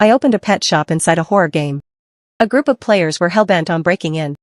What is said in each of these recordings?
I opened a pet shop inside a horror game. A group of players were hell-bent on breaking in,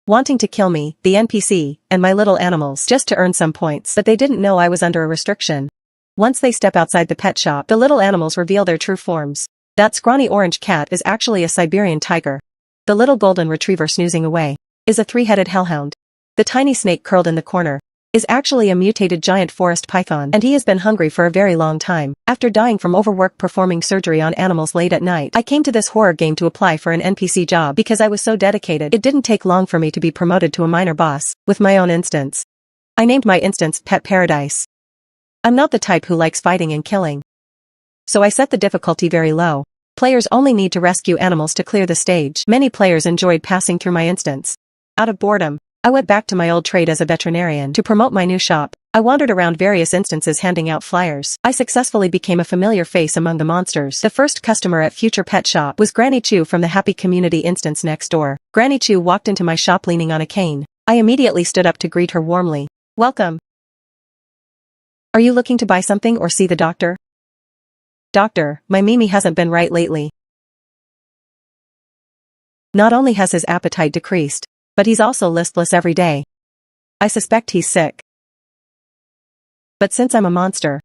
wanting to kill me, the NPC, and my little animals just to earn some points, but they didn't know I was under a restriction. Once they step outside the pet shop, the little animals reveal their true forms. That scrawny orange cat is actually a Siberian tiger. The little golden retriever snoozing away is a three-headed hellhound. The tiny snake curled in the corner is actually a mutated giant forest python, and he has been hungry for a very long time. After dying from overwork performing surgery on animals late at night, I came to this horror game to apply for an NPC job because I was so dedicated. It didn't take long for me to be promoted to a minor boss, with my own instance. I named my instance Pet Paradise. I'm not the type who likes fighting and killing, so I set the difficulty very low. Players only need to rescue animals to clear the stage. Many players enjoyed passing through my instance. Out of boredom, I went back to my old trade as a veterinarian to promote my new shop. I wandered around various instances handing out flyers. I successfully became a familiar face among the monsters. The first customer at Future Pet Shop was Granny Chew from the Happy Community instance next door. Granny Chew walked into my shop leaning on a cane. I immediately stood up to greet her warmly. Welcome. Are you looking to buy something or see the doctor? Doctor, my Mimi hasn't been right lately. Not only has his appetite decreased, but he's also listless every day. I suspect he's sick. But since I'm a monster,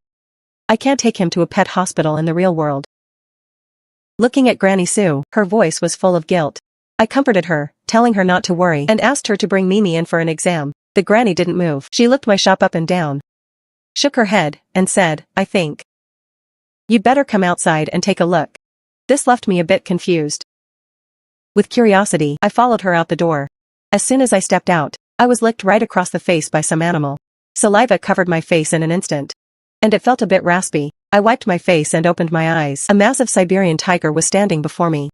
I can't take him to a pet hospital in the real world. Looking at Granny Sue, her voice was full of guilt. I comforted her, telling her not to worry, and asked her to bring Mimi in for an exam. The granny didn't move. She looked my shop up and down, shook her head, and said, I think you'd better come outside and take a look. This left me a bit confused. With curiosity, I followed her out the door. As soon as I stepped out, I was licked right across the face by some animal. Saliva covered my face in an instant, and it felt a bit raspy. I wiped my face and opened my eyes. A massive Siberian tiger was standing before me.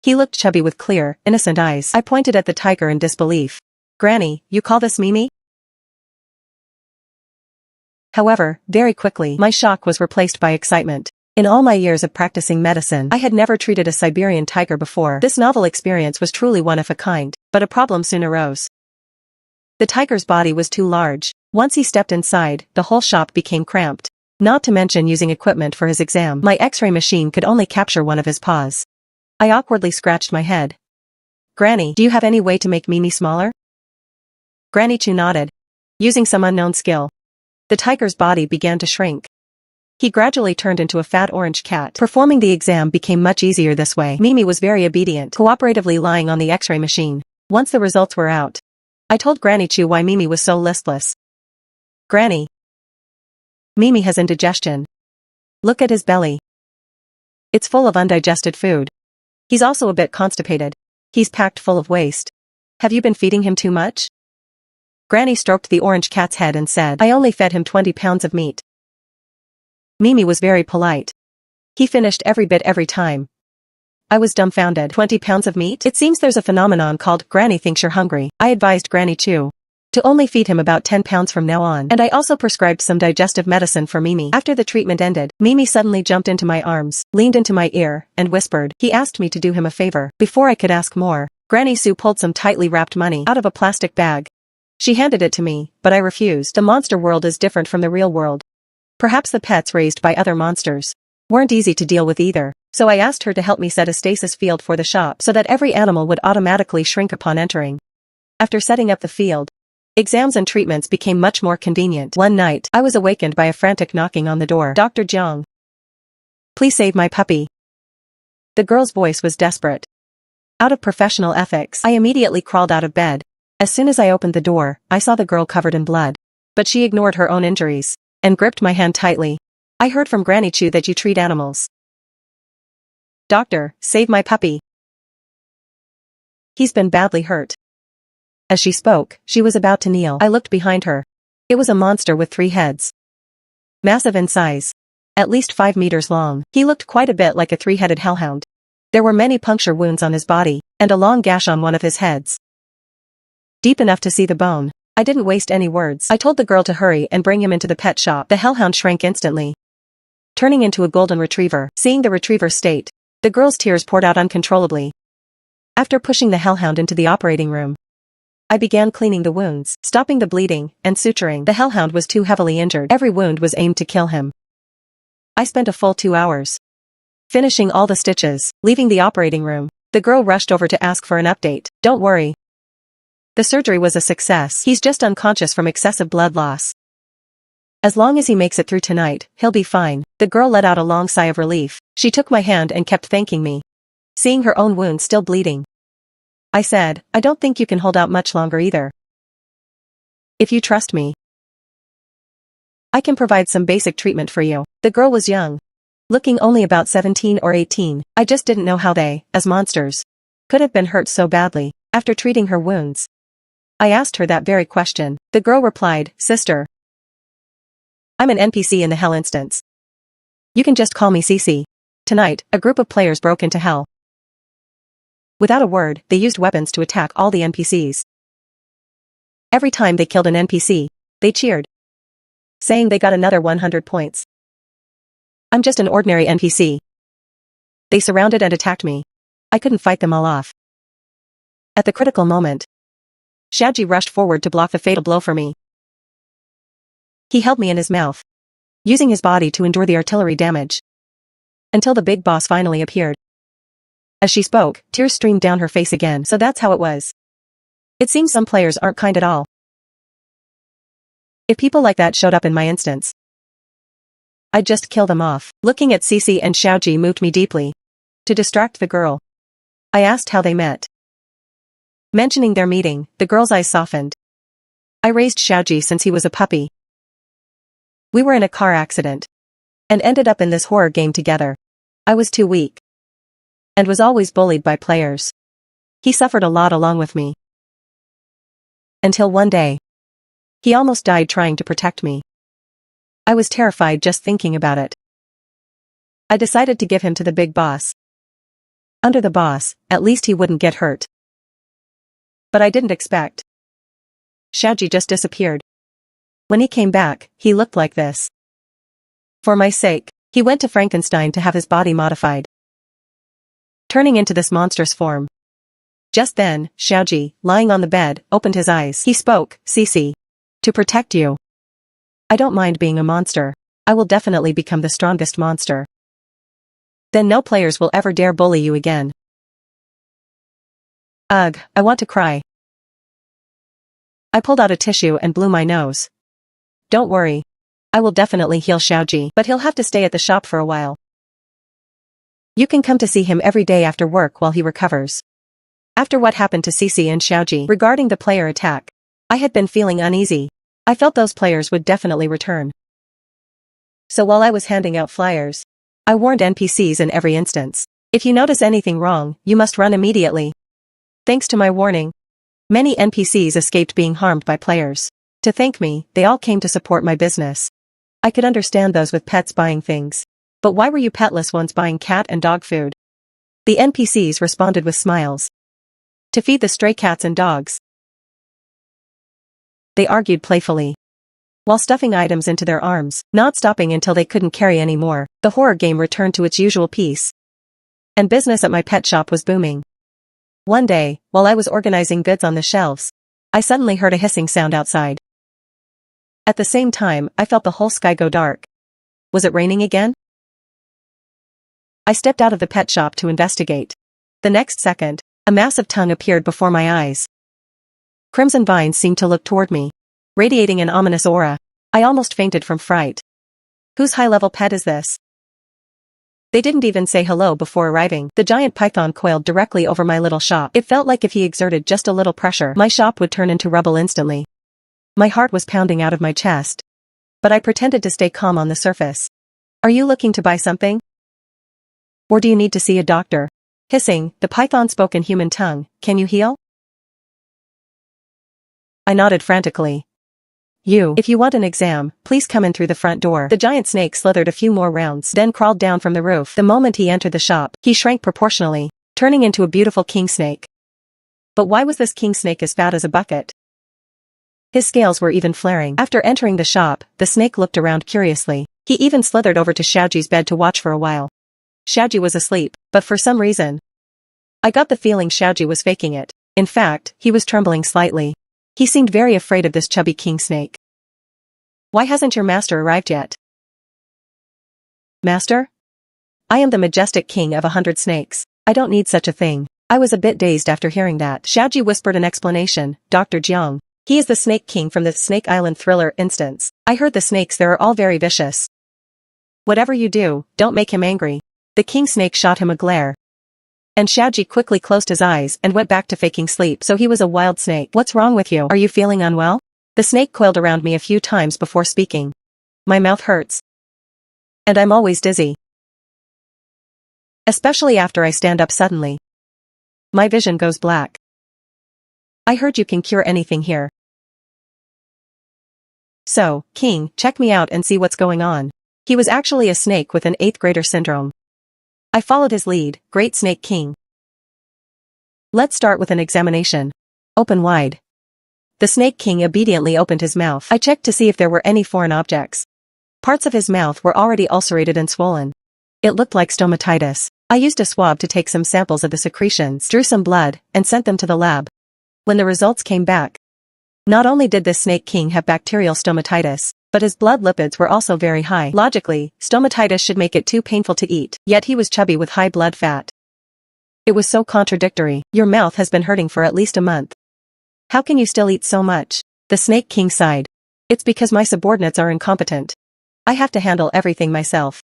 He looked chubby with clear, innocent eyes. I pointed at the tiger in disbelief. Granny, you call this Mimi? However, very quickly, my shock was replaced by excitement. In all my years of practicing medicine, I had never treated a Siberian tiger before. This novel experience was truly one of a kind, but a problem soon arose. The tiger's body was too large. Once he stepped inside, the whole shop became cramped. Not to mention using equipment for his exam. My X-ray machine could only capture one of his paws. I awkwardly scratched my head. Granny, do you have any way to make Mimi smaller? Granny Chew nodded. Using some unknown skill, the tiger's body began to shrink. He gradually turned into a fat orange cat. Performing the exam became much easier this way. Mimi was very obedient, cooperatively lying on the X-ray machine. Once the results were out, I told Granny Chew why Mimi was so listless. Granny, Mimi has indigestion. Look at his belly. It's full of undigested food. He's also a bit constipated. He's packed full of waste. Have you been feeding him too much? Granny stroked the orange cat's head and said, I only fed him 20 pounds of meat. Mimi was very polite. He finished every bit every time. I was dumbfounded. 20 pounds of meat? It seems there's a phenomenon called Granny thinks you're hungry. I advised Granny Chew to only feed him about 10 pounds from now on, and I also prescribed some digestive medicine for Mimi. After the treatment ended, Mimi suddenly jumped into my arms, leaned into my ear, and whispered. He asked me to do him a favor. Before I could ask more, Granny Sue pulled some tightly wrapped money out of a plastic bag. She handed it to me, but I refused. The monster world is different from the real world. Perhaps the pets raised by other monsters weren't easy to deal with either, so I asked her to help me set a stasis field for the shop so that every animal would automatically shrink upon entering. After setting up the field, exams and treatments became much more convenient. One night, I was awakened by a frantic knocking on the door. Dr. Jiang, please save my puppy. The girl's voice was desperate. Out of professional ethics, I immediately crawled out of bed. As soon as I opened the door, I saw the girl covered in blood. But she ignored her own injuries and gripped my hand tightly. I heard from Granny Chew that you treat animals. Doctor, save my puppy. He's been badly hurt. As she spoke, she was about to kneel. I looked behind her. It was a monster with 3 heads. Massive in size. At least 5 meters long. He looked quite a bit like a 3-headed hellhound. There were many puncture wounds on his body, and a long gash on one of his heads, deep enough to see the bone. I didn't waste any words. I told the girl to hurry and bring him into the pet shop. The hellhound shrank instantly, turning into a golden retriever. Seeing the retriever's state, the girl's tears poured out uncontrollably. After pushing the hellhound into the operating room, I began cleaning the wounds, stopping the bleeding, and suturing. The hellhound was too heavily injured. Every wound was aimed to kill him. I spent a full 2 hours finishing all the stitches. Leaving the operating room, the girl rushed over to ask for an update. Don't worry. The surgery was a success. He's just unconscious from excessive blood loss. As long as he makes it through tonight, he'll be fine. The girl let out a long sigh of relief. She took my hand and kept thanking me, seeing her own wound still bleeding. I said, I don't think you can hold out much longer either. If you trust me, I can provide some basic treatment for you. The girl was young, looking only about 17 or 18. I just didn't know how they, as monsters, could have been hurt so badly. After treating her wounds, I asked her that very question. The girl replied, Sister, I'm an NPC in the Hell instance. You can just call me Cece. Tonight, a group of players broke into Hell. Without a word, they used weapons to attack all the NPCs. Every time they killed an NPC, they cheered, saying they got another 100 points. I'm just an ordinary NPC. They surrounded and attacked me. I couldn't fight them all off. At the critical moment, Shaji rushed forward to block the fatal blow for me. He held me in his mouth, using his body to endure the artillery damage, until the big boss finally appeared. As she spoke, tears streamed down her face again. So that's how it was. It seems some players aren't kind at all. If people like that showed up in my instance, I'd just kill them off. Looking at Cece and Xiaoji moved me deeply. To distract the girl, I asked how they met. Mentioning their meeting, the girl's eyes softened. I raised Xiaoji since he was a puppy. We were in a car accident and ended up in this horror game together. I was too weak and was always bullied by players. He suffered a lot along with me. Until one day, he almost died trying to protect me. I was terrified just thinking about it. I decided to give him to the big boss. Under the boss, at least he wouldn't get hurt. But I didn't expect. Xiaoji just disappeared. When he came back, he looked like this. For my sake, he went to Frankenstein to have his body modified, turning into this monstrous form. Just then, Xiaoji, lying on the bed, opened his eyes. He spoke, Cece. To protect you. I don't mind being a monster. I will definitely become the strongest monster. Then no players will ever dare bully you again. Ugh, I want to cry. I pulled out a tissue and blew my nose. Don't worry. I will definitely heal Xiaoji, but he'll have to stay at the shop for a while. You can come to see him every day after work while he recovers. After what happened to Cece and Xiaoji regarding the player attack, I had been feeling uneasy. I felt those players would definitely return. So while I was handing out flyers, I warned NPCs in every instance. If you notice anything wrong, you must run immediately. Thanks to my warning, many NPCs escaped being harmed by players. To thank me, they all came to support my business. I could understand those with pets buying things. But why were you petless ones buying cat and dog food? The NPCs responded with smiles. To feed the stray cats and dogs. They argued playfully, while stuffing items into their arms, not stopping until they couldn't carry any more. The horror game returned to its usual peace, and business at my pet shop was booming. One day, while I was organizing goods on the shelves, I suddenly heard a hissing sound outside. At the same time, I felt the whole sky go dark. Was it raining again? I stepped out of the pet shop to investigate. The next second, a massive tongue appeared before my eyes. Crimson vines seemed to look toward me, radiating an ominous aura. I almost fainted from fright. Whose high-level pet is this? They didn't even say hello before arriving. The giant python coiled directly over my little shop. It felt like if he exerted just a little pressure, my shop would turn into rubble instantly. My heart was pounding out of my chest, but I pretended to stay calm on the surface. Are you looking to buy something? Or do you need to see a doctor? Hissing, the python spoke in human tongue. Can you heal? I nodded frantically. If you want an exam, please come in through the front door. The giant snake slithered a few more rounds, then crawled down from the roof. The moment he entered the shop, he shrank proportionally, turning into a beautiful king snake. But why was this king snake as fat as a bucket? His scales were even flaring. After entering the shop, the snake looked around curiously. He even slithered over to Xiaoji's bed to watch for a while. Xiaoji was asleep, but for some reason, I got the feeling Xiaoji was faking it. In fact, he was trembling slightly. He seemed very afraid of this chubby king snake. Why hasn't your master arrived yet? Master? I am the majestic king of 100 snakes. I don't need such a thing. I was a bit dazed after hearing that. Xiaoji whispered an explanation, Dr. Jiang. He is the Snake King from the Snake Island thriller instance. I heard the snakes there are all very vicious. Whatever you do, don't make him angry. The king snake shot him a glare. And Xiaoji quickly closed his eyes and went back to faking sleep. So he was a wild snake. What's wrong with you? Are you feeling unwell? The snake coiled around me a few times before speaking. My mouth hurts. And I'm always dizzy. Especially after I stand up suddenly. My vision goes black. I heard you can cure anything here. So, King, check me out and see what's going on. He was actually a snake with an 8th grader syndrome. I followed his lead, Great Snake King. Let's start with an examination. Open wide. The Snake King obediently opened his mouth. I checked to see if there were any foreign objects. Parts of his mouth were already ulcerated and swollen. It looked like stomatitis. I used a swab to take some samples of the secretions, drew some blood, and sent them to the lab. When the results came back, not only did this Snake King have bacterial stomatitis, but his blood lipids were also very high. Logically, stomatitis should make it too painful to eat, yet he was chubby with high blood fat. It was so contradictory. Your mouth has been hurting for at least a month. How can you still eat so much? The Snake King sighed. It's because my subordinates are incompetent. I have to handle everything myself.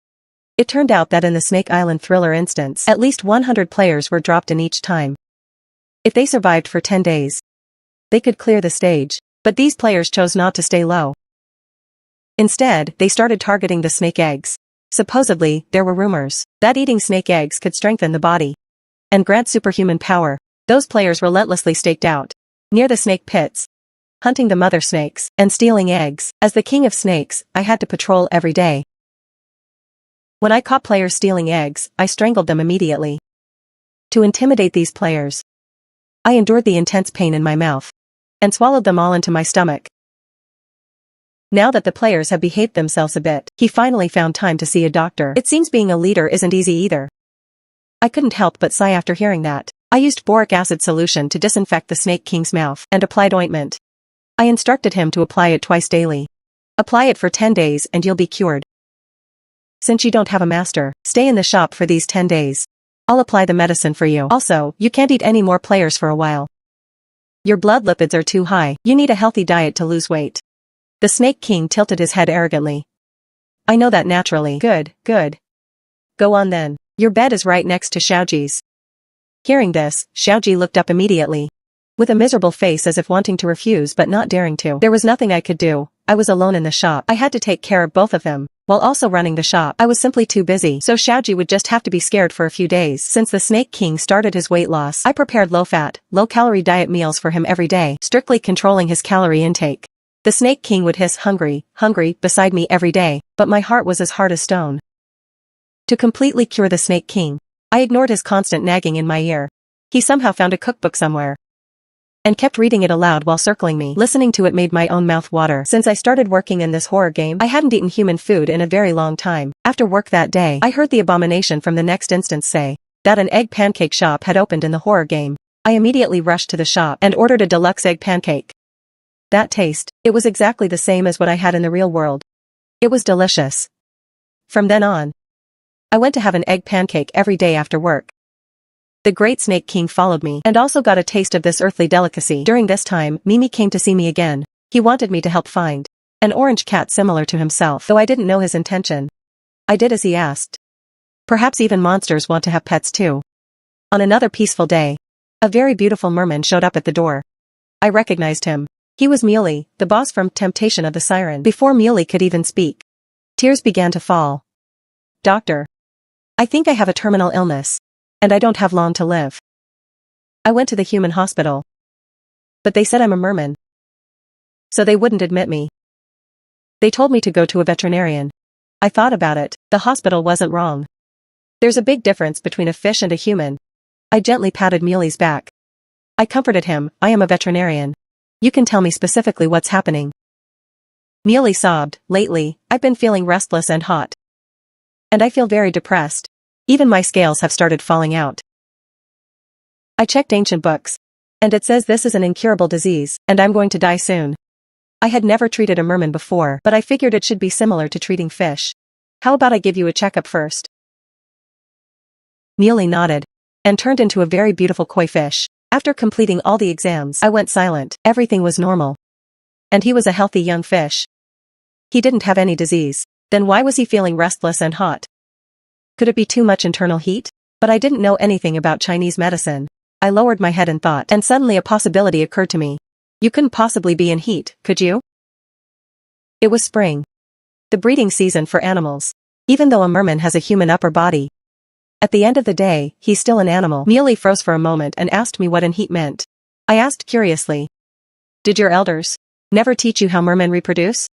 It turned out that in the Snake Island thriller instance, at least 100 players were dropped in each time. If they survived for 10 days, they could clear the stage, but these players chose not to stay low. Instead, they started targeting the snake eggs. Supposedly, there were rumors that eating snake eggs could strengthen the body and grant superhuman power. Those players relentlessly staked out near the snake pits, hunting the mother snakes and stealing eggs. As the king of snakes, I had to patrol every day. When I caught players stealing eggs, I strangled them immediately. To intimidate these players, I endured the intense pain in my mouth and swallowed them all into my stomach. Now that the players have behaved themselves a bit, he finally found time to see a doctor. It seems being a leader isn't easy either. I couldn't help but sigh after hearing that. I used boric acid solution to disinfect the Snake King's mouth and applied ointment. I instructed him to apply it twice daily. Apply it for 10 days and you'll be cured. Since you don't have a master, stay in the shop for these 10 days. I'll apply the medicine for you. Also, you can't eat any more players for a while. Your blood lipids are too high. You need a healthy diet to lose weight. The Snake King tilted his head arrogantly. I know that naturally. Good, good. Go on then. Your bed is right next to Xiaoji's. Hearing this, Xiaoji looked up immediately, with a miserable face as if wanting to refuse but not daring to. There was nothing I could do. I was alone in the shop. I had to take care of both of them, while also running the shop. I was simply too busy, so Xiaoji would just have to be scared for a few days. Since the Snake King started his weight loss, I prepared low-fat, low-calorie diet meals for him every day, strictly controlling his calorie intake. The Snake King would hiss hungry, hungry, beside me every day, but my heart was as hard as stone. To completely cure the Snake King, I ignored his constant nagging in my ear. He somehow found a cookbook somewhere and kept reading it aloud while circling me. Listening to it made my own mouth water. Since I started working in this horror game, I hadn't eaten human food in a very long time. After work that day, I heard the abomination from the next instance say that an egg pancake shop had opened in the horror game. I immediately rushed to the shop and ordered a deluxe egg pancake. That taste, it was exactly the same as what I had in the real world. It was delicious. From then on, I went to have an egg pancake every day after work. The Great Snake King followed me and also got a taste of this earthly delicacy. During this time, Mimi came to see me again. He wanted me to help find an orange cat similar to himself, though I didn't know his intention. I did as he asked. Perhaps even monsters want to have pets too. On another peaceful day, a very beautiful merman showed up at the door. I recognized him. He was Muley, the boss from Temptation of the Siren. Before Muley could even speak, tears began to fall. Doctor, I think I have a terminal illness, and I don't have long to live. I went to the human hospital, but they said I'm a merman, so they wouldn't admit me. They told me to go to a veterinarian. I thought about it. The hospital wasn't wrong. There's a big difference between a fish and a human. I gently patted Muley's back. I comforted him. I am a veterinarian. You can tell me specifically what's happening. Muley sobbed. Lately, I've been feeling restless and hot. And I feel very depressed. Even my scales have started falling out. I checked ancient books, and it says this is an incurable disease, and I'm going to die soon. I had never treated a merman before, but I figured it should be similar to treating fish. How about I give you a checkup first? Muley nodded. And turned into a very beautiful koi fish. After completing all the exams, I went silent. Everything was normal. And he was a healthy young fish. He didn't have any disease. Then why was he feeling restless and hot? Could it be too much internal heat? But I didn't know anything about Chinese medicine. I lowered my head in thought, and suddenly a possibility occurred to me. You couldn't possibly be in heat, could you? It was spring. The breeding season for animals. Even though a merman has a human upper body, at the end of the day, he's still an animal. Muley froze for a moment and asked me what in heat meant. I asked curiously. Did your elders never teach you how mermen reproduce?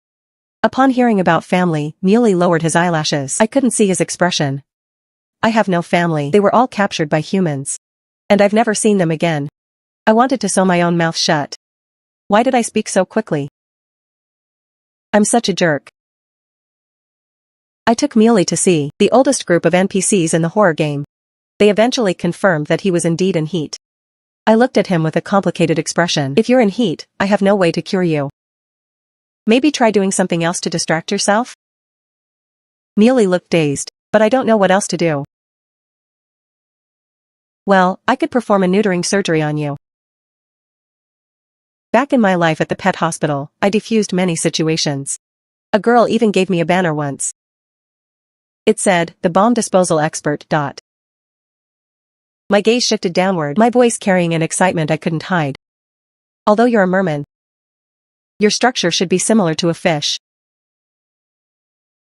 Upon hearing about family, Muley lowered his eyelashes. I couldn't see his expression. I have no family. They were all captured by humans. And I've never seen them again. I wanted to sew my own mouth shut. Why did I speak so quickly? I'm such a jerk. I took Muley to see the oldest group of NPCs in the horror game. They eventually confirmed that he was indeed in heat. I looked at him with a complicated expression. If you're in heat, I have no way to cure you. Maybe try doing something else to distract yourself? Muley looked dazed, but I don't know what else to do. Well, I could perform a neutering surgery on you. Back in my life at the pet hospital, I diffused many situations. A girl even gave me a banner once. It said, the bomb disposal expert. My gaze shifted downward, my voice carrying an excitement I couldn't hide. Although you're a merman, your structure should be similar to a fish.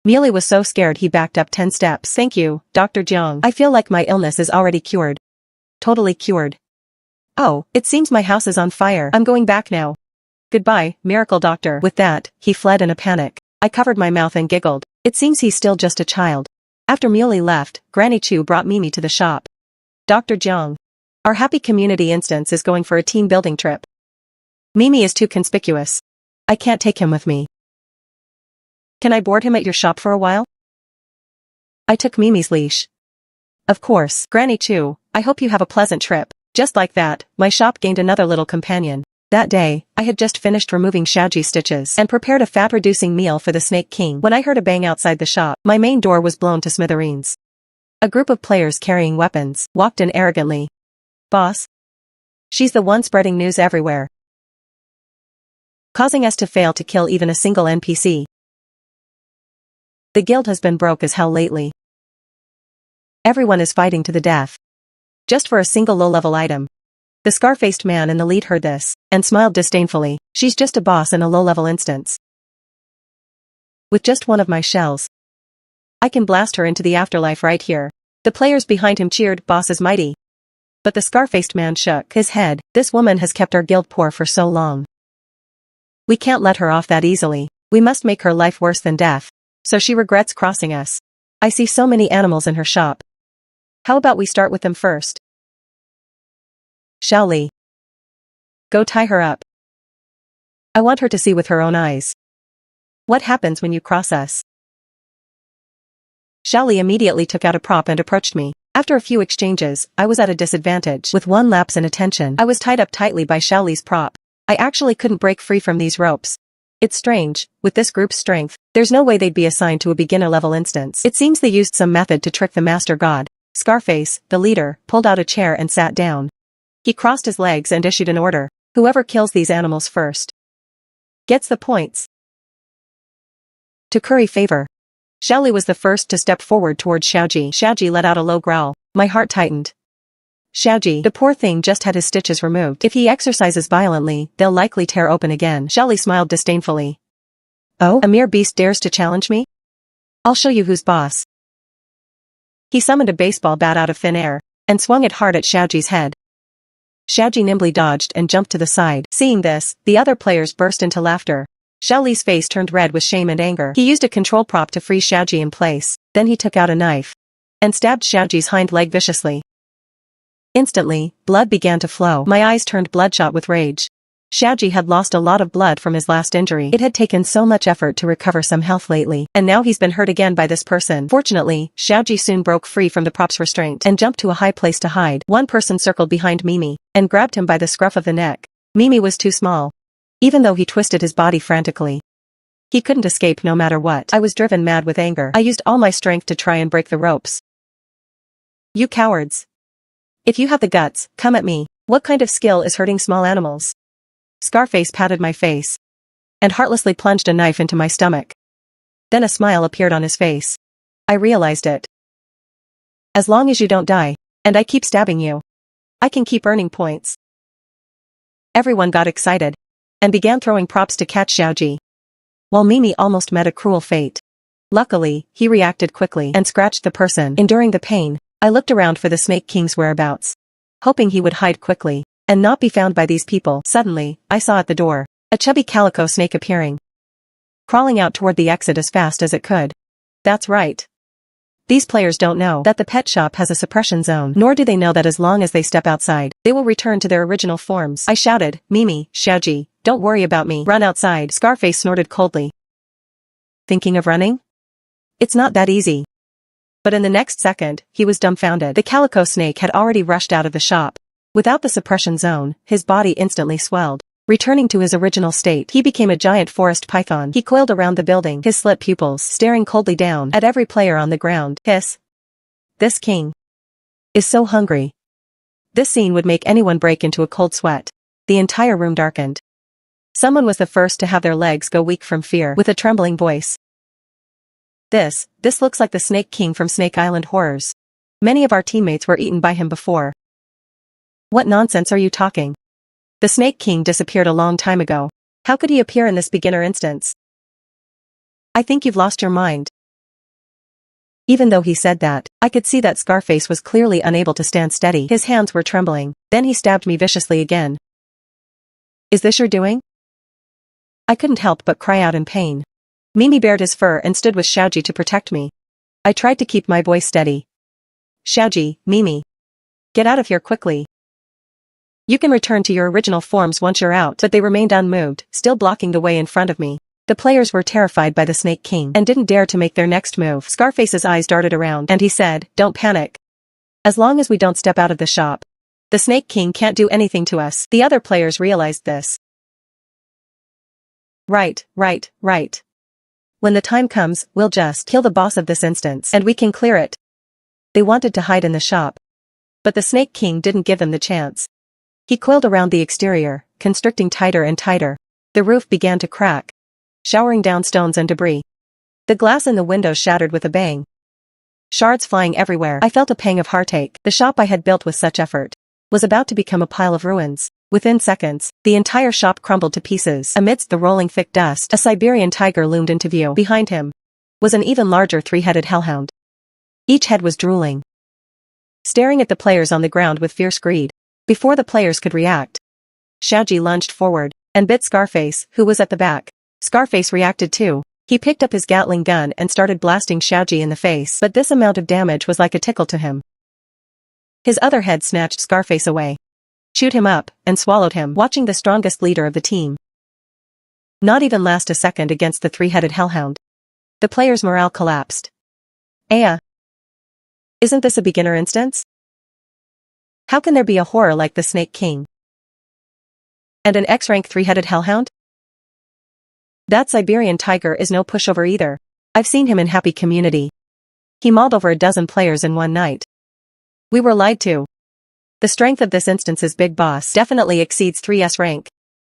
Muley was so scared he backed up 10 steps. Thank you, Dr. Jiang. I feel like my illness is already cured. Totally cured. Oh, it seems my house is on fire. I'm going back now. Goodbye, miracle doctor. With that, he fled in a panic. I covered my mouth and giggled. It seems he's still just a child. After Muley left, Granny Chu brought Mimi to the shop. Dr. Jiang. Our happy community instance is going for a team building trip. Mimi is too conspicuous. I can't take him with me. Can I board him at your shop for a while? I took Mimi's leash. Of course, Granny Chu, I hope you have a pleasant trip. Just like that, my shop gained another little companion. That day, I had just finished removing Xiaoji's stitches and prepared a fat-reducing meal for the Snake King when I heard a bang outside the shop. My main door was blown to smithereens. A group of players carrying weapons walked in arrogantly. Boss? She's the one spreading news everywhere, causing us to fail to kill even a single NPC. The guild has been broke as hell lately. Everyone is fighting to the death, just for a single low-level item. The scar-faced man in the lead heard this, and smiled disdainfully. She's just a boss in a low-level instance. With just one of my shells, I can blast her into the afterlife right here. The players behind him cheered, boss is mighty. But the scar-faced man shook his head. This woman has kept our guild poor for so long. We can't let her off that easily. We must make her life worse than death. So she regrets crossing us. I see so many animals in her shop. How about we start with them first? Xiao Li. Go tie her up. I want her to see with her own eyes. What happens when you cross us? Xiao Li immediately took out a prop and approached me. After a few exchanges, I was at a disadvantage. With one lapse in attention, I was tied up tightly by Xiao Li's prop. I actually couldn't break free from these ropes. It's strange, with this group's strength, there's no way they'd be assigned to a beginner-level instance. It seems they used some method to trick the master god. Scarface, the leader, pulled out a chair and sat down. He crossed his legs and issued an order. Whoever kills these animals first gets the points. To curry favor, Xiao Li was the first to step forward towards Xiaoji. Xiaoji let out a low growl. My heart tightened. Xiaoji, the poor thing just had his stitches removed. If he exercises violently, they'll likely tear open again. Xiao Li smiled disdainfully. Oh, a mere beast dares to challenge me? I'll show you who's boss. He summoned a baseball bat out of thin air, and swung it hard at Xiaoji's head. Xiaoji nimbly dodged and jumped to the side. Seeing this, the other players burst into laughter. Xiao Li's face turned red with shame and anger. He used a control prop to freeze Xiaoji in place, then he took out a knife and stabbed Xiaoji's hind leg viciously. Instantly, blood began to flow. My eyes turned bloodshot with rage. Xiaoji had lost a lot of blood from his last injury. It had taken so much effort to recover some health lately, and now he's been hurt again by this person. Fortunately, Xiaoji soon broke free from the prop's restraint and jumped to a high place to hide. One person circled behind Mimi and grabbed him by the scruff of the neck. Mimi was too small. Even though he twisted his body frantically, he couldn't escape no matter what. I was driven mad with anger. I used all my strength to try and break the ropes. You cowards. If you have the guts, come at me. What kind of skill is hurting small animals? Scarface patted my face and heartlessly plunged a knife into my stomach. Then a smile appeared on his face. I realized it. As long as you don't die, and I keep stabbing you, I can keep earning points. Everyone got excited and began throwing props to catch Xiaoji, while Mimi almost met a cruel fate. Luckily, he reacted quickly and scratched the person. Enduring the pain, I looked around for the Snake King's whereabouts, hoping he would hide quickly and not be found by these people. Suddenly, I saw at the door a chubby calico snake appearing, crawling out toward the exit as fast as it could. That's right. These players don't know that the pet shop has a suppression zone, nor do they know that as long as they step outside, they will return to their original forms. I shouted, Mimi, Xiaoji, don't worry about me. Run outside. Scarface snorted coldly. Thinking of running? It's not that easy. But in the next second, he was dumbfounded. The calico snake had already rushed out of the shop. Without the suppression zone, his body instantly swelled. Returning to his original state, he became a giant forest python. He coiled around the building, his slit pupils staring coldly down at every player on the ground. Hiss. This king is so hungry. This scene would make anyone break into a cold sweat. The entire room darkened. Someone was the first to have their legs go weak from fear. With a trembling voice. This looks like the Snake King from Snake Island Horrors. Many of our teammates were eaten by him before. What nonsense are you talking? The Snake King disappeared a long time ago. How could he appear in this beginner instance? I think you've lost your mind. Even though he said that, I could see that Scarface was clearly unable to stand steady. His hands were trembling. Then he stabbed me viciously again. Is this your doing? I couldn't help but cry out in pain. Mimi bared his fur and stood with Xiaoji to protect me. I tried to keep my voice steady. Xiaoji, Mimi. Get out of here quickly. You can return to your original forms once you're out. But they remained unmoved, still blocking the way in front of me. The players were terrified by the Snake King and didn't dare to make their next move. Scarface's eyes darted around and he said, don't panic. As long as we don't step out of the shop, the Snake King can't do anything to us. The other players realized this. Right. When the time comes, we'll just kill the boss of this instance and we can clear it. They wanted to hide in the shop, but the Snake King didn't give them the chance. He coiled around the exterior, constricting tighter and tighter. The roof began to crack, showering down stones and debris. The glass in the windows shattered with a bang, shards flying everywhere. I felt a pang of heartache. The shop I had built with such effort was about to become a pile of ruins. Within seconds, the entire shop crumbled to pieces. Amidst the rolling thick dust, a Siberian tiger loomed into view. Behind him was an even larger three-headed hellhound. Each head was drooling, staring at the players on the ground with fierce greed. Before the players could react, Xiaoji lunged forward and bit Scarface, who was at the back. Scarface reacted too. He picked up his Gatling gun and started blasting Xiaoji in the face, but this amount of damage was like a tickle to him. His other head snatched Scarface away, chewed him up, and swallowed him, watching the strongest leader of the team not even last a second against the three-headed hellhound. The players' morale collapsed. Isn't this a beginner instance? How can there be a horror like the Snake King? And an X-rank three-headed hellhound? That Siberian tiger is no pushover either. I've seen him in Happy Community. He mauled over a dozen players in one night. We were lied to. The strength of this instance's big boss definitely exceeds 3S rank.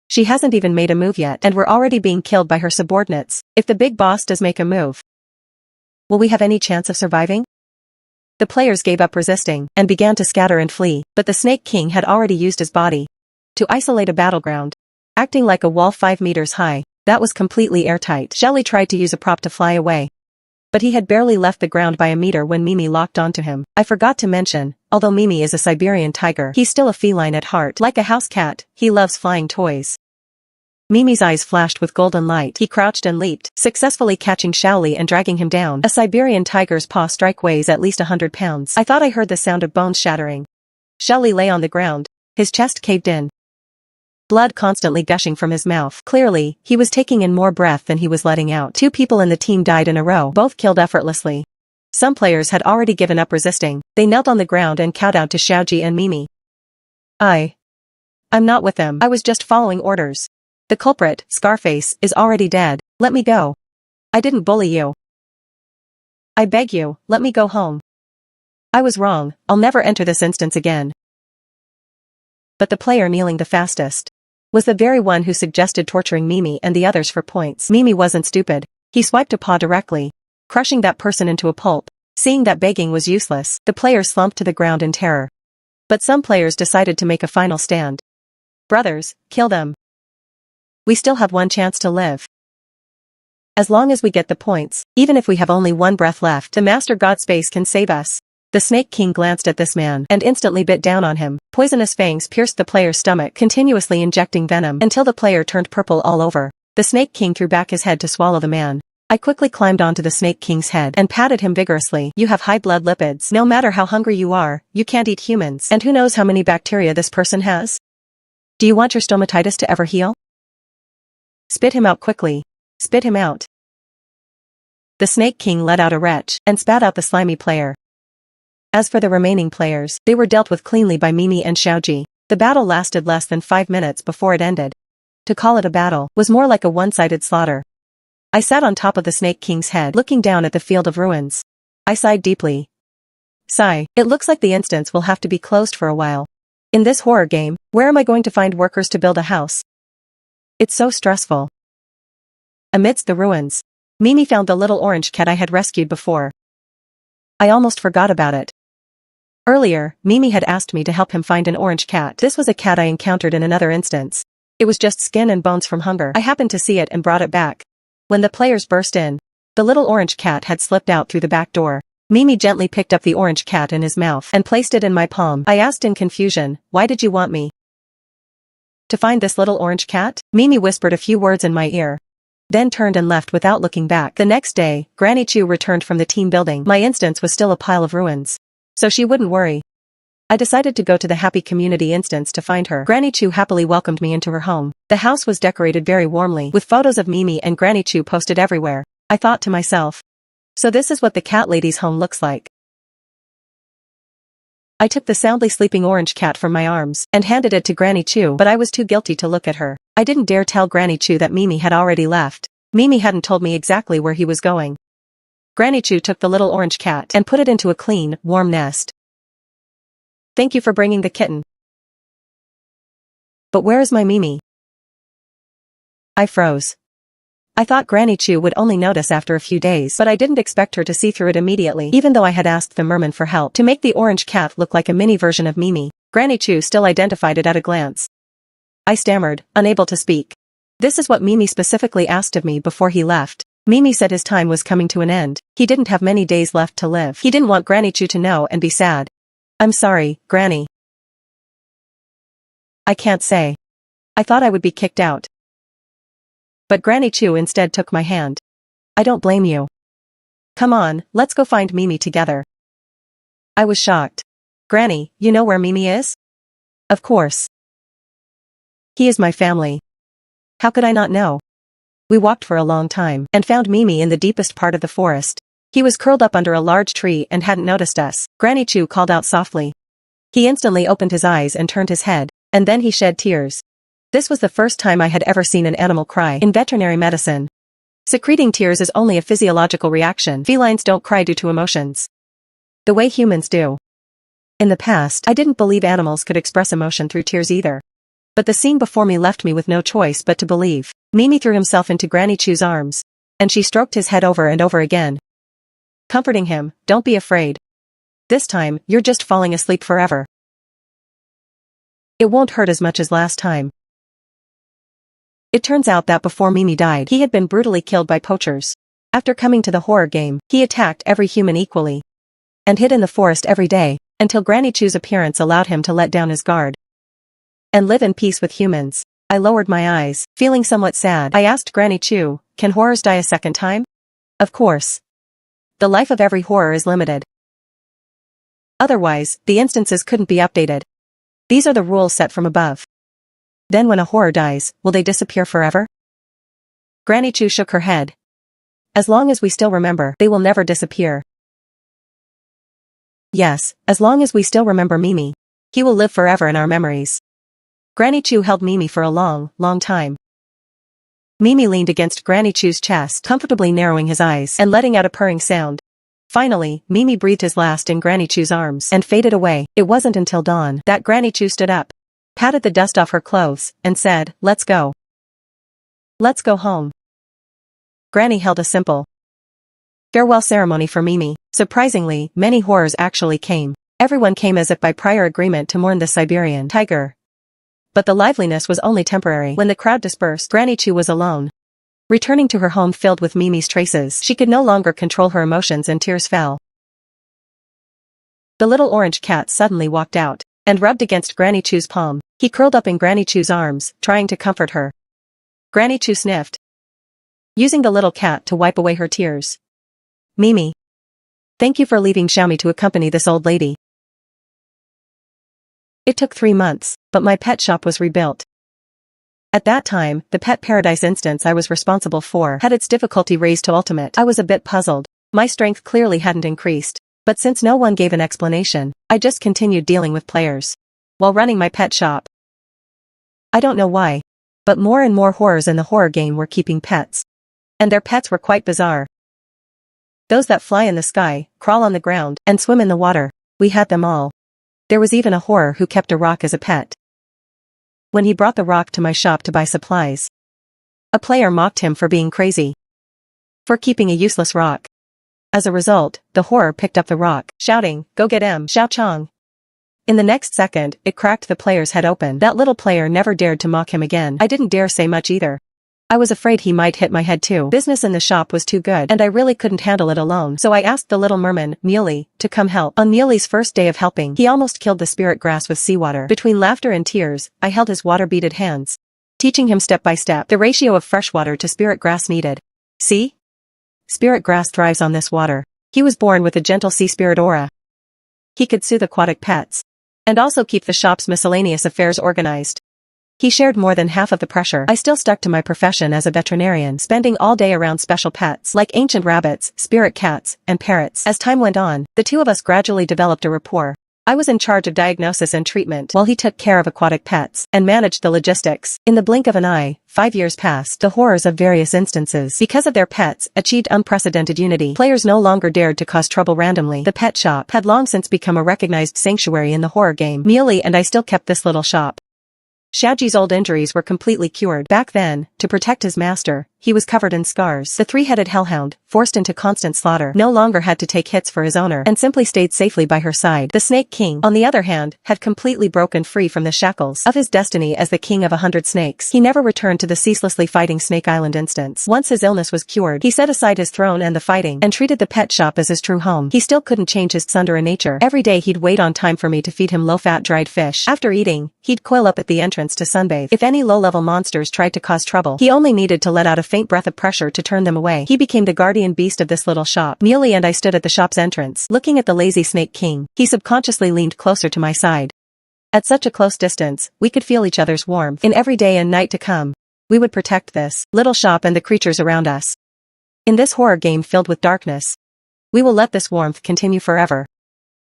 She hasn't even made a move yet and we're already being killed by her subordinates. If the big boss does make a move, will we have any chance of surviving? The players gave up resisting and began to scatter and flee, but the Snake King had already used his body to isolate a battleground, acting like a wall 5 meters high that was completely airtight. Shelly tried to use a prop to fly away, but he had barely left the ground by a meter when Mimi locked onto him. I forgot to mention, although Mimi is a Siberian tiger, he's still a feline at heart. Like a house cat, he loves flying toys. Mimi's eyes flashed with golden light. He crouched and leaped, successfully catching Shaoli and dragging him down. A Siberian tiger's paw strike weighs at least 100 pounds. I thought I heard the sound of bones shattering. Shaoli lay on the ground, his chest caved in, blood constantly gushing from his mouth. Clearly, he was taking in more breath than he was letting out. 2 people in the team died in a row, both killed effortlessly. Some players had already given up resisting. They knelt on the ground and kowtowed to Xiaoji and Mimi. I'm not with them. I was just following orders. The culprit, Scarface, is already dead. Let me go. I didn't bully you. I beg you, let me go home. I was wrong, I'll never enter this instance again. But the player kneeling the fastest was the very one who suggested torturing Mimi and the others for points. Mimi wasn't stupid. He swiped a paw directly, crushing that person into a pulp. Seeing that begging was useless, the player slumped to the ground in terror. But some players decided to make a final stand. Brothers, kill them. We still have one chance to live. As long as we get the points, even if we have only one breath left, the Master God Space can save us. The Snake King glanced at this man and instantly bit down on him. Poisonous fangs pierced the player's stomach, continuously injecting venom until the player turned purple all over. The Snake King threw back his head to swallow the man. I quickly climbed onto the Snake King's head and patted him vigorously. You have high blood lipids. No matter how hungry you are, you can't eat humans. And who knows how many bacteria this person has? Do you want your stomatitis to ever heal? Spit him out quickly. Spit him out. The Snake King let out a retch and spat out the slimy player. As for the remaining players, they were dealt with cleanly by Mimi and Xiaoji. The battle lasted less than 5 minutes before it ended. To call it a battle was more like a one-sided slaughter. I sat on top of the Snake King's head, looking down at the field of ruins. I sighed deeply. Sigh, it looks like the instance will have to be closed for a while. In this horror game, where am I going to find workers to build a house? It's so stressful. Amidst the ruins, Mimi found the little orange cat I had rescued before. I almost forgot about it. Earlier, Mimi had asked me to help him find an orange cat. This was a cat I encountered in another instance. It was just skin and bones from hunger. I happened to see it and brought it back. When the players burst in, the little orange cat had slipped out through the back door. Mimi gently picked up the orange cat in his mouth and placed it in my palm. I asked in confusion, why did you want me to find this little orange cat? Mimi whispered a few words in my ear, then turned and left without looking back. The next day, Granny Chu returned from the team building. My instance was still a pile of ruins, so she wouldn't worry. I decided to go to the Happy Community instance to find her. Granny Chu happily welcomed me into her home. The house was decorated very warmly, with photos of Mimi and Granny Chu posted everywhere. I thought to myself, so this is what the cat lady's home looks like. I took the soundly sleeping orange cat from my arms and handed it to Granny Chu, but I was too guilty to look at her. I didn't dare tell Granny Chu that Mimi had already left. Mimi hadn't told me exactly where he was going. Granny Chu took the little orange cat and put it into a clean, warm nest. Thank you for bringing the kitten. But where is my Mimi? I froze. I thought Granny Chu would only notice after a few days, but I didn't expect her to see through it immediately, even though I had asked the merman for help to make the orange cat look like a mini version of Mimi. Granny Chu still identified it at a glance. I stammered, unable to speak. This is what Mimi specifically asked of me before he left. Mimi said his time was coming to an end. He didn't have many days left to live. He didn't want Granny Chu to know and be sad. I'm sorry, Granny. I can't say. I thought I would be kicked out. But Granny Chu instead took my hand. I don't blame you. Come on, let's go find Mimi together. I was shocked. Granny, you know where Mimi is? Of course. He is my family. How could I not know? We walked for a long time and found Mimi in the deepest part of the forest. He was curled up under a large tree and hadn't noticed us. Granny Chu called out softly. He instantly opened his eyes and turned his head, and then he shed tears. This was the first time I had ever seen an animal cry. In veterinary medicine, secreting tears is only a physiological reaction. Felines don't cry due to emotions the way humans do. In the past, I didn't believe animals could express emotion through tears either. But the scene before me left me with no choice but to believe. Mimi threw himself into Granny Chu's arms, and she stroked his head over and over again, comforting him, don't be afraid. This time, you're just falling asleep forever. It won't hurt as much as last time. It turns out that before Mimi died, he had been brutally killed by poachers. After coming to the horror game, he attacked every human equally and hid in the forest every day, until Granny Chu's appearance allowed him to let down his guard and live in peace with humans. I lowered my eyes, feeling somewhat sad. I asked Granny Chu, can horrors die a second time? Of course. The life of every horror is limited. Otherwise, the instances couldn't be updated. These are the rules set from above. Then when a horror dies, will they disappear forever? Granny Chu shook her head. As long as we still remember, they will never disappear. Yes, as long as we still remember Mimi, he will live forever in our memories. Granny Chu held Mimi for a long, long time. Mimi leaned against Granny Chu's chest, comfortably narrowing his eyes and letting out a purring sound. Finally, Mimi breathed his last in Granny Chu's arms and faded away. It wasn't until dawn that Granny Chu stood up, patted the dust off her clothes, and said, "Let's go. Let's go home." Granny held a simple farewell ceremony for Mimi. Surprisingly, many horrors actually came. Everyone came as if by prior agreement to mourn the Siberian tiger. But the liveliness was only temporary. When the crowd dispersed, Granny Chu was alone. Returning to her home filled with Mimi's traces, she could no longer control her emotions and tears fell. The little orange cat suddenly walked out and rubbed against Granny Chu's palm. He curled up in Granny Chu's arms, trying to comfort her. Granny Chu sniffed, using the little cat to wipe away her tears. "Mimi, thank you for leaving Xiaomi to accompany this old lady. It took 3 months, but my pet shop was rebuilt. At that time, the pet paradise instance I was responsible for had its difficulty raised to ultimate. I was a bit puzzled. My strength clearly hadn't increased, but since no one gave an explanation, I just continued dealing with players while running my pet shop. I don't know why, but more and more horrors in the horror game were keeping pets. And their pets were quite bizarre. Those that fly in the sky, crawl on the ground, and swim in the water. We had them all. There was even a horror who kept a rock as a pet. When he brought the rock to my shop to buy supplies, a player mocked him for being crazy, for keeping a useless rock. As a result, the horror picked up the rock, shouting, "Go get him, Xiao Chong." In the next second, it cracked the player's head open. That little player never dared to mock him again. I didn't dare say much either. I was afraid he might hit my head too. Business in the shop was too good, and I really couldn't handle it alone. So I asked the little merman, Muley, to come help. On Muley's first day of helping, he almost killed the spirit grass with seawater. Between laughter and tears, I held his water-beaded hands, teaching him step by step the ratio of fresh water to spirit grass needed. See? Spirit grass thrives on this water. He was born with a gentle sea spirit aura. He could soothe aquatic pets, and also keep the shop's miscellaneous affairs organized. He shared more than half of the pressure. I still stuck to my profession as a veterinarian, spending all day around special pets like ancient rabbits, spirit cats, and parrots. As time went on, the two of us gradually developed a rapport. I was in charge of diagnosis and treatment while he took care of aquatic pets and managed the logistics. In the blink of an eye, 5 years passed. The horrors of various instances, because of their pets, achieved unprecedented unity. Players no longer dared to cause trouble randomly. The pet shop had long since become a recognized sanctuary in the horror game. Muley and I still kept this little shop. Xiaoji's old injuries were completely cured. Back then, to protect his master, he was covered in scars. The three-headed hellhound, forced into constant slaughter, no longer had to take hits for his owner and simply stayed safely by her side. The Snake King, on the other hand, had completely broken free from the shackles of his destiny as the king of 100 snakes. He never returned to the ceaselessly fighting Snake Island instance. Once his illness was cured, he set aside his throne and the fighting and treated the pet shop as his true home. He still couldn't change his tsundere nature. Every day he'd wait on time for me to feed him low-fat dried fish. After eating, he'd coil up at the entrance to sunbathe. If any low-level monsters tried to cause trouble, he only needed to let out a faint breath of pressure to turn them away. He became the guardian beast of this little shop. Muley and I stood at the shop's entrance, looking at the lazy Snake King. He subconsciously leaned closer to my side. At such a close distance, we could feel each other's warmth. In every day and night to come, we would protect this little shop and the creatures around us. In this horror game filled with darkness, we will let this warmth continue forever.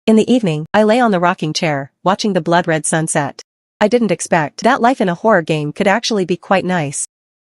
In the evening, I lay on the rocking chair, watching the blood-red sunset. I didn't expect that life in a horror game could actually be quite nice.